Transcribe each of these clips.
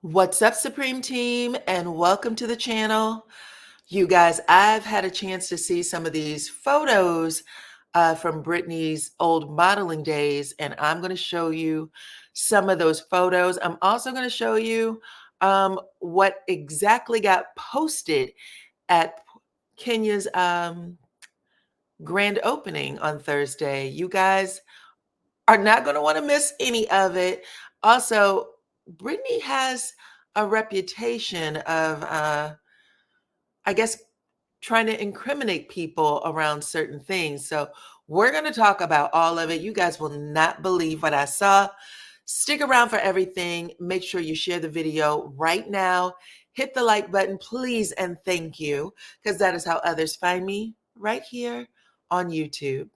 What's up, Supreme Team, and welcome to the channel. You guys, I've had a chance to see some of these photos from Britney's old modeling days, and I'm going to show you some of those photos. I'm also going to show you what exactly got posted at Kenya's grand opening on Thursday. You guys are not going to want to miss any of it. Also, Britney has a reputation of, I guess, trying to incriminate people around certain things. So we're going to talk about all of it. You guys will not believe what I saw. Stick around for everything. Make sure you share the video right now. Hit the like button, please, and thank you, because that is how others find me right here on YouTube.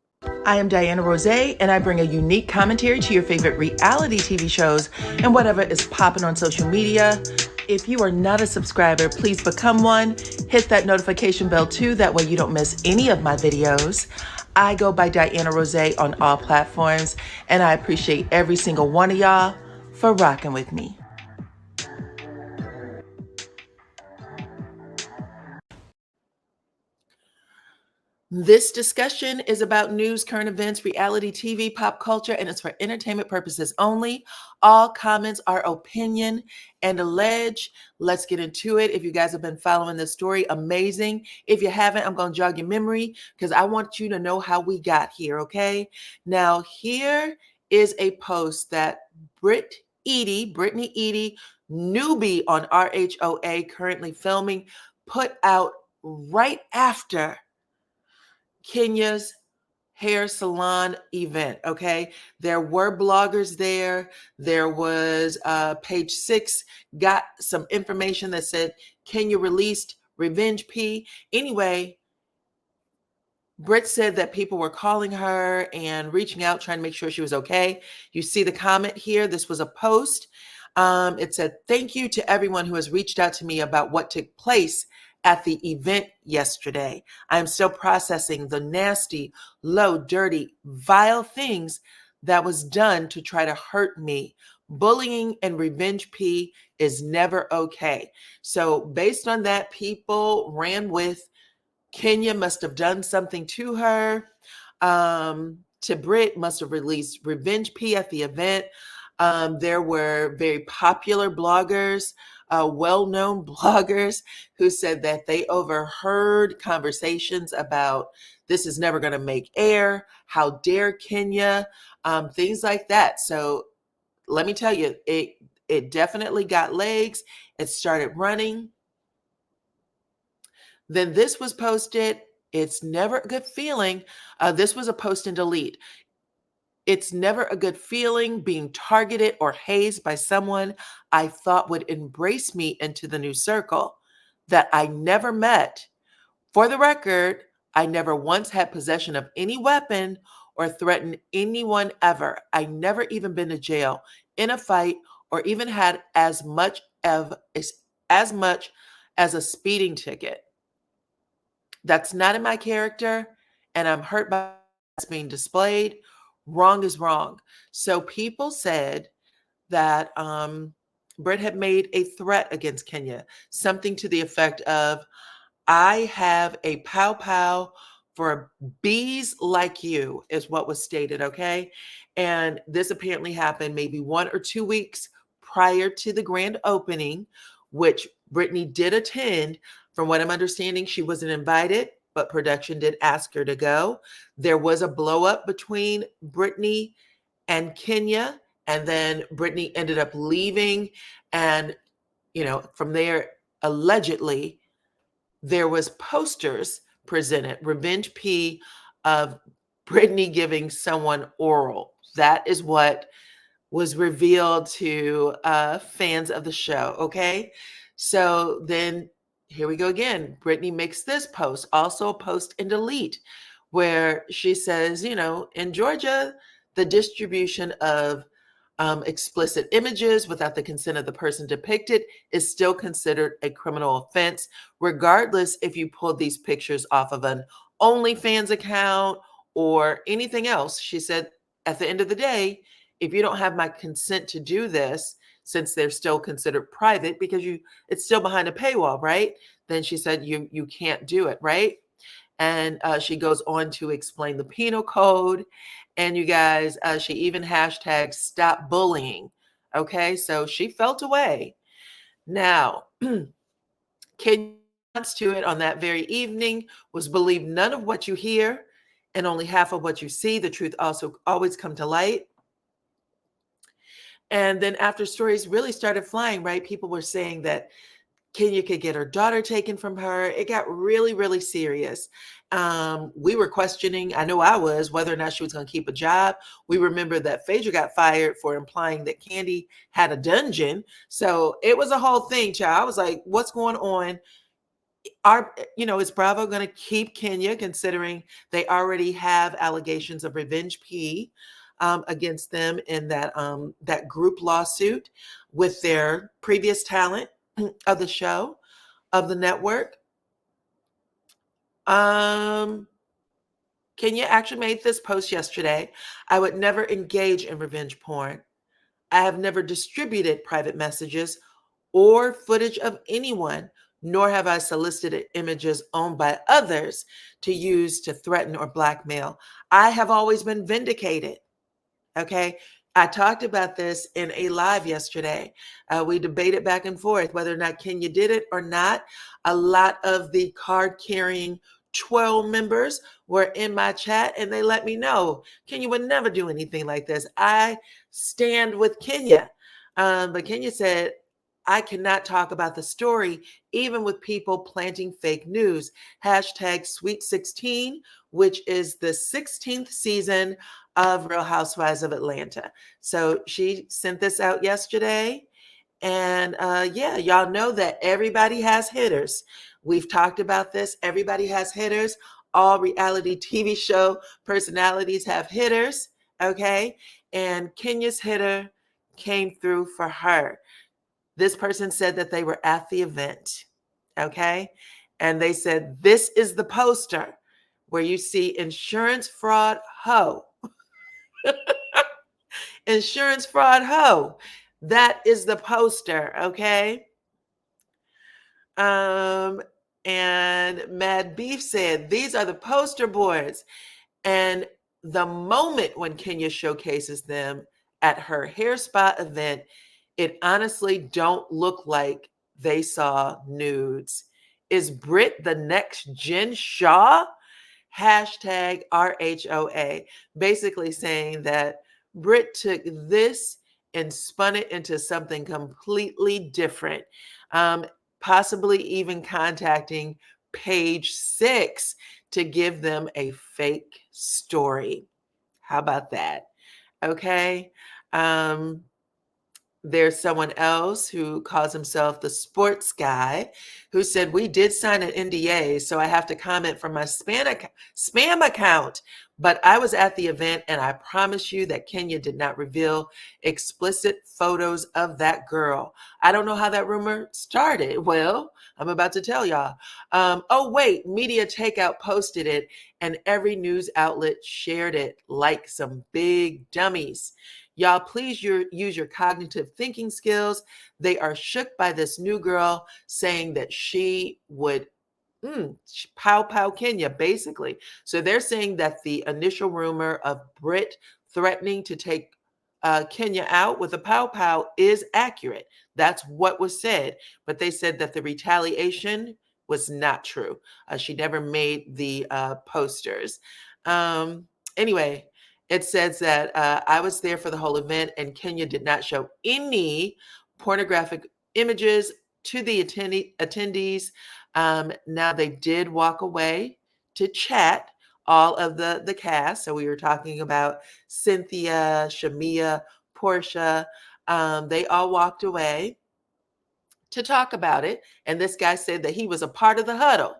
I am DYANAROZAY, and I bring a unique commentary to your favorite reality TV shows and whatever is popping on social media. If you are not a subscriber, please become one. Hit that notification bell too, that way you don't miss any of my videos. I go by DYANAROZAY on all platforms, and I appreciate every single one of y'all for rocking with me. This discussion is about news, current events, reality TV, pop culture, and it's for entertainment purposes only. All comments are opinion and alleged. Let's get into it. If you guys have been following this story, amazing. If you haven't, I'm going to jog your memory because I want you to know how we got here, okay? Now, here is a post that Brittany Edie, newbie on RHOA, currently filming, put out right after Kenya's hair salon event. Okay. There were bloggers there. There was Page 6 got some information that said Kenya released Revenge P. Anyway, Britt said that people were calling her and reaching out, trying to make sure she was okay. You see the comment here. This was a post. It said, "Thank you to everyone who has reached out to me about what took place at the event yesterday. I am still processing the nasty, low, dirty, vile things that was done to try to hurt me. Bullying and revenge P is never okay." So based on that, people ran with Kenya must have done something to her. To Britt must have released Revenge P at the event. There were very popular bloggers, well-known bloggers who said that they overheard conversations about this is never going to make air. How dare Kenya? Things like that. So let me tell you, it definitely got legs. It started running. Then this was posted. It's never a good feeling. This was a post and delete. It's never a good feeling being targeted or hazed by someone I thought would embrace me into the new circle that I never met. For the record, I never once had possession of any weapon or threatened anyone ever. I never even been to jail, in a fight, or even had as much as a speeding ticket. That's not in my character, and I'm hurt by what's being displayed. Wrong is wrong. So people said that Britt had made a threat against Kenya, something to the effect of, "I have a pow pow for bees like you," is what was stated, okay? And this apparently happened maybe 1 or 2 weeks prior to the grand opening, which Brittany did attend. From what I'm understanding, she wasn't invited, but production did ask her to go. There was a blow up between Brittany and Kenya, and then Brittany ended up leaving. And, from there, allegedly, there was posters presented, Revenge P, of Brittany giving someone oral. That is what was revealed to fans of the show, okay? So then here we go again. Brittany makes this post, also a post and delete, where she says, in Georgia, the distribution of explicit images without the consent of the person depicted is still considered a criminal offense, regardless if you pulled these pictures off of an OnlyFans account or anything else. She said, at the end of the day, if you don't have my consent to do this, since they're still considered private because it's still behind a paywall, right? Then she said you can't do it, right? And she goes on to explain the penal code. And you guys, she even hashtags stop bullying. Okay, so she felt away. Now, Kenya's response to it on that very evening was believe none of what you hear and only half of what you see. The truth also always come to light. And then after stories really started flying, right? People were saying that Kenya could get her daughter taken from her. It got really, really serious. We were questioning, I know I was, whether or not she was going to keep a job. We remember that Phaedra got fired for implying that Candy had a dungeon. So it was a whole thing, child. I was like, what's going on? Is Bravo going to keep Kenya, considering they already have allegations of revenge P against them in that group lawsuit with their previous talent of the show, of the network? Kenya actually made this post yesterday. I would never engage in revenge porn. I have never distributed private messages or footage of anyone, nor have I solicited images owned by others to use to threaten or blackmail. I have always been vindicated. Okay. I talked about this in a live yesterday. We debated back and forth whether or not Kenya did it or not. A lot of the card carrying 12 members were in my chat and they let me know Kenya would never do anything like this. I stand with Kenya. But Kenya said, I cannot talk about the story, even with people planting fake news. Hashtag Sweet 16, which is the 16th season of Real Housewives of Atlanta. So she sent this out yesterday. And yeah, y'all know that everybody has hitters. We've talked about this. Everybody has hitters. All reality TV show personalities have hitters. Okay. And Kenya's hitter came through for her. This person said that they were at the event. Okay. And they said, this is the poster where you see insurance fraud hoe. Insurance fraud hoe. That is the poster, okay? And Mad Beef said, these are the poster boards. And the moment when Kenya showcases them at her hair spa event, it honestly don't look like they saw nudes. Is Brit the next Jen Shaw? Hashtag RHOA, basically saying that Brit took this and spun it into something completely different, possibly even contacting Page Six to give them a fake story. How about that? Okay. There's someone else who calls himself the sports guy who said, we did sign an NDA, so I have to comment from my spam account. But I was at the event and I promise you that Kenya did not reveal explicit photos of that girl. I don't know how that rumor started. Well, I'm about to tell y'all. Oh, wait, Media Takeout posted it and every news outlet shared it like some big dummies. Y'all, please use your cognitive thinking skills. They are shook by this new girl saying that she would pow pow Kenya, basically. So they're saying that the initial rumor of Brit threatening to take Kenya out with a pow pow is accurate. That's what was said. But they said that the retaliation was not true. She never made the posters. Anyway, it says that I was there for the whole event and Kenya did not show any pornographic images to the attendees. Now they did walk away to chat, all of the cast. So we were talking about Cynthia, Shamia, Portia. They all walked away to talk about it. And this guy said that he was a part of the huddle.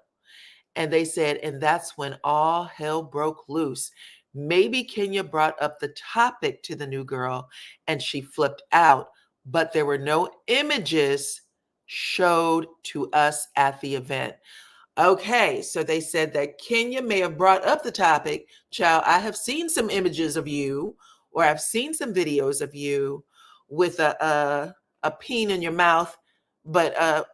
And they said, and that's when all hell broke loose. Maybe Kenya brought up the topic to the new girl and she flipped out, but there were no images showed to us at the event. Okay, so they said that Kenya may have brought up the topic. Child, I have seen some images of you, or I've seen some videos of you with a a peen in your mouth. But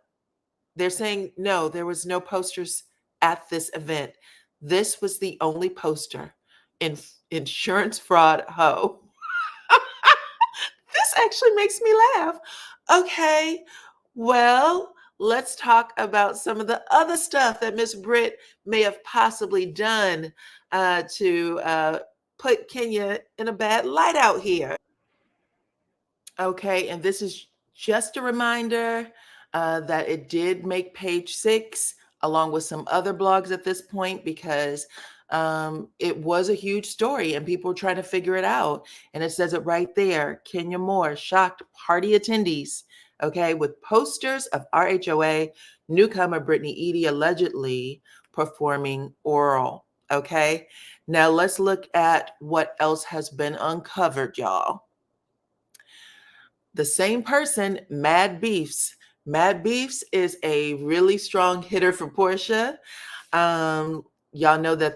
they're saying, no, there was no posters at this event. This was the only poster in insurance fraud ho. This actually makes me laugh. Okay, well, let's talk about some of the other stuff that Miss Britt may have possibly done to put Kenya in a bad light out here. Okay, and this is just a reminder that it did make page 6 along with some other blogs at this point because it was a huge story and people were trying to figure it out. And it says it right there. Kenya Moore shocked party attendees, okay, with posters of RHOA newcomer Brittany Edie allegedly performing oral. Okay, now let's look at what else has been uncovered, y'all. The same person, Mad Beefs. Mad Beefs is a really strong hitter for Portia. Y'all know that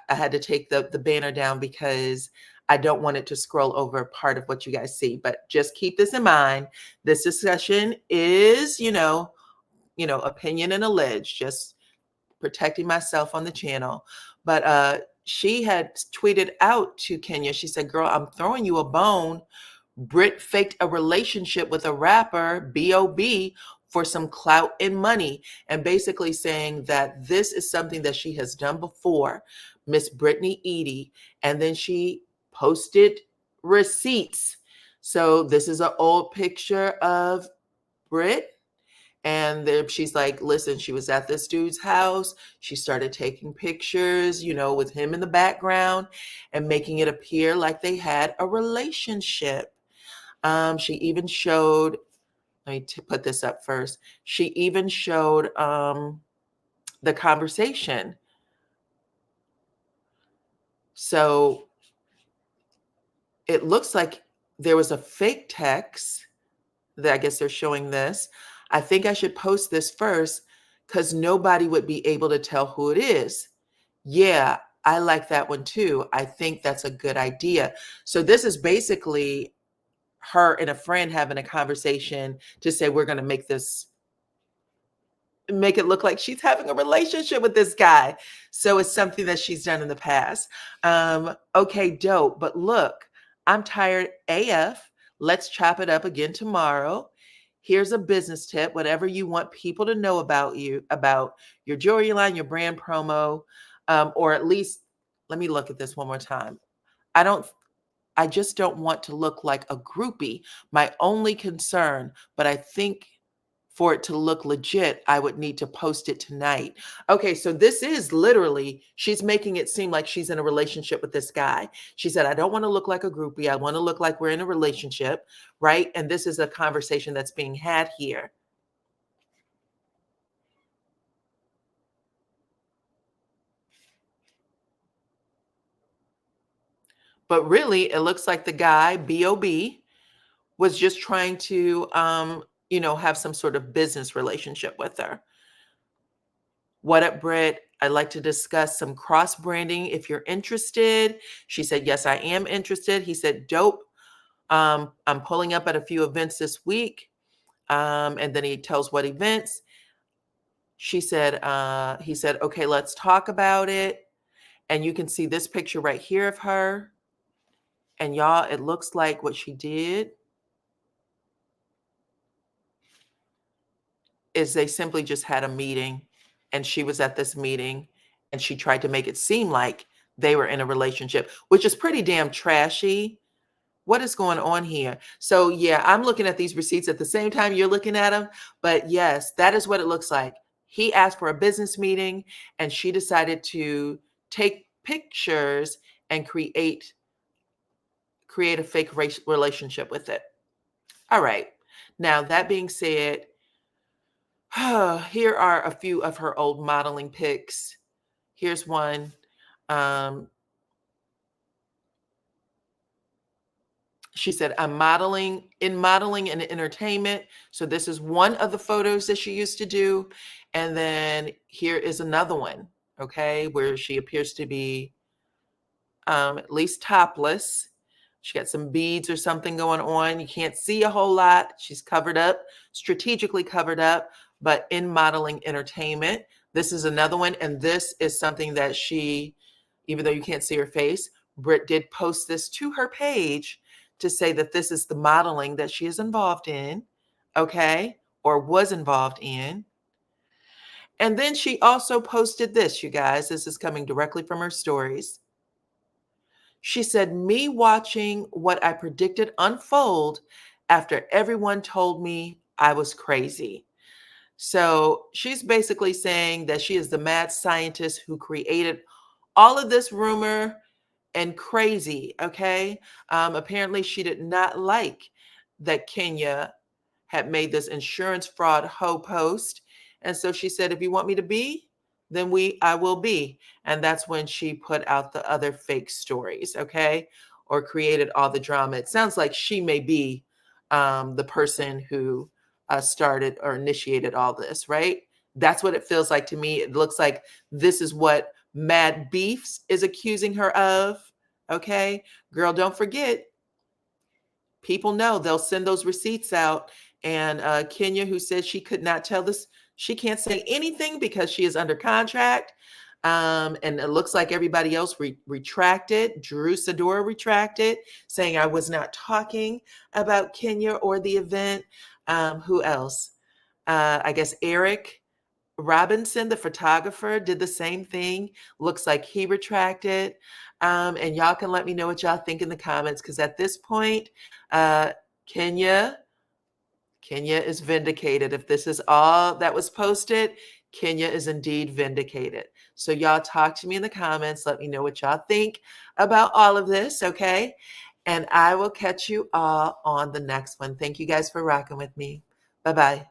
I had to take the banner down because I don't want it to scroll over part of what you guys see. But just keep this in mind. This discussion is, opinion and alleged, just protecting myself on the channel. But she had tweeted out to Kenya. She said, girl, I'm throwing you a bone. Brit faked a relationship with a rapper, B.O.B., for some clout and money, and basically saying that this is something that she has done before, Miss Brittany Edie, and then she posted receipts. So this is an old picture of Brit, and she's like, listen, she was at this dude's house. She started taking pictures, with him in the background and making it appear like they had a relationship. She even showed, let me put this up first. She even showed the conversation. So it looks like there was a fake text that I guess they're showing this. I think I should post this first because nobody would be able to tell who it is. Yeah, I like that one too. I think that's a good idea. So this is basically her and a friend having a conversation to say, we're going to make it look like she's having a relationship with this guy. So it's something that she's done in the past. Okay, dope. But look, I'm tired AF. Let's chop it up again tomorrow. Here's a business tip. Whatever you want people to know about you, about your jewelry line, your brand promo, or at least, let me look at this one more time. I just don't want to look like a groupie. My only concern, but I think for it to look legit, I would need to post it tonight. Okay, so this is literally, she's making it seem like she's in a relationship with this guy. She said, I don't want to look like a groupie. I want to look like we're in a relationship, right? And this is a conversation that's being had here. But really, it looks like the guy, B.O.B., was just trying to, have some sort of business relationship with her. What up, Britt? I'd like to discuss some cross branding if you're interested. She said, yes, I am interested. He said, dope. I'm pulling up at a few events this week. And then he tells what events. He said, okay, let's talk about it. And you can see this picture right here of her. And y'all, it looks like what she did is they simply just had a meeting and she was at this meeting and she tried to make it seem like they were in a relationship, which is pretty damn trashy. What is going on here? So yeah, I'm looking at these receipts at the same time you're looking at them, but yes, that is what it looks like. He asked for a business meeting and she decided to take pictures and create a fake relationship with it. All right. Now, that being said, here are a few of her old modeling pics. Here's one. She said, I'm modeling and entertainment. So this is one of the photos that she used to do. And then here is another one, okay, where she appears to be at least topless. She got some beads or something going on. You can't see a whole lot. She's covered up, strategically covered up, but in modeling entertainment. This is another one. And this is something that she, even though you can't see her face, Britt did post this to her page to say that this is the modeling that she is involved in, okay, or was involved in. And then she also posted this, you guys. This is coming directly from her stories. She said, me watching what I predicted unfold after everyone told me I was crazy. So she's basically saying that she is the mad scientist who created all of this rumor and crazy. Okay. Apparently, she did not like that Kenya had made this insurance fraud hoe post. And so she said, if you want me to be, then I will be. And that's when she put out the other fake stories, okay? Or created all the drama. It sounds like she may be the person who started or initiated all this, right? That's what it feels like to me. It looks like this is what Mad Beefs is accusing her of, okay? Girl, don't forget, people know they'll send those receipts out. And Kenya, who said she could not tell this, she can't say anything because she is under contract. And it looks like everybody else retracted. Drew Sadora retracted, saying I was not talking about Kenya or the event. Who else? I guess Eric Robinson, the photographer, did the same thing. Looks like he retracted. And y'all can let me know what y'all think in the comments, because at this point, Kenya is vindicated. If this is all that was posted, Kenya is indeed vindicated. So y'all talk to me in the comments. Let me know what y'all think about all of this, okay? And I will catch you all on the next one. Thank you guys for rocking with me. Bye-bye.